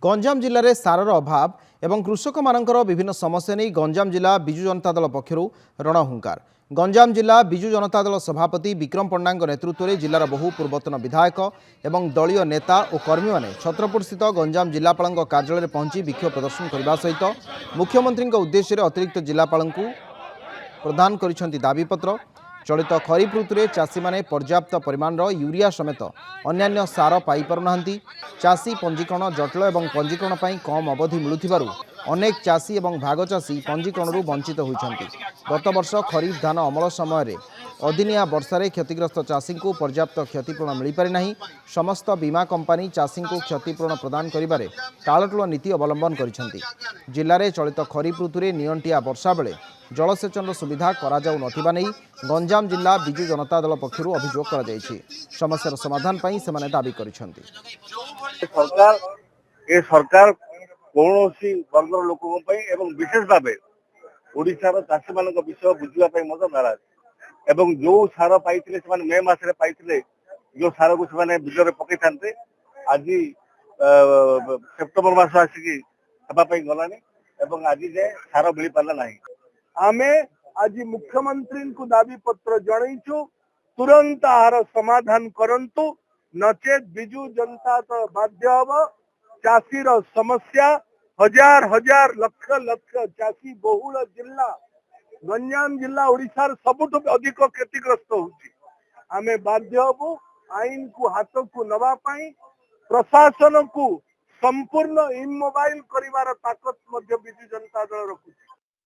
गंजाम जिले में सारर अभाव एवं कृषक मानकर विभिन्न समस्या नहीं गंजाम जिला बिजु जनता दल पक्षर रणहुंकार। गंजाम जिला बिजु जनता दल सभापति विक्रम पंडा नेतृत्व में जिलार बहु पूर्वतन विधायक एवं दलीय नेता और कर्मी मैंने छत्रपुर स्थित गंजाम जिलापाल कार्यालय पहुंची विक्षोभ प्रदर्शन करने सहित मुख्यमंत्री उद्देश्य अतिरिक्त जिलापाल प्रदान कर दाबीपत्र। चलित खरीफ ऋतु में चाषी मैंने पर्याप्त परिमाण यूरिया समेत अन्यान्य सार पाइपारुना। चाषी पंजीकरण जटिल और पंजीकरण पर कम अवधि मिलुथिबारु अनेक चाषी और भाग चाषी पंजीकरण वंचित होइछन्ति। गत वर्ष खरीफ धान अमल समय अदिनिया वर्षारे क्षतिग्रस्त चाषी को पर्याप्त क्षतिपूरण मिल पारि नाही। समस्त बीमा कंपानी चाषी को क्षतिपूरण प्रदान करिबारे टालटुल नीति अवलंबन करिछन्ति। जिले में चलित खरीफ ऋतु में नियंटिया वर्षा बेले जलसेचन सुविधा करा जाउ नथिबा नै गंजाम जिला बिजु जनता दल पक्षर अभियोग करा जायछि। समस्यार समाधान पई सेमाने दाबी करिछन्ति। सरकार कौनसी वर्गर लोकों एवं विशेष भाव ओडिशार चाषी मान विषय बुझा नाराज एवं जो सार पाई मे मसरे पाई जो सार को बिजर पकई था आज सेप्टेम्बर मास आसिक गलानी आज जाए सार मिल पारा ना। आमे आज मुख्यमंत्री को दाबी पत्र जनईचु तुरंत आहार समाधान करंतु नचेत बिजु जनता तो बाध्य हम। चाषीर समस्या हजार हजार लक्ष लक्ष चाषी बहुल जिला गंजाम जिला ओडिशार सबुठ अधिक क्षतिग्रस्त होउची। आमे बाध्य हबु आईन को हाथ को नवा पाई प्रशासन को संपूर्ण इमोबाइल करिवार ताकत मध्य बिजु जनता दल रखुची।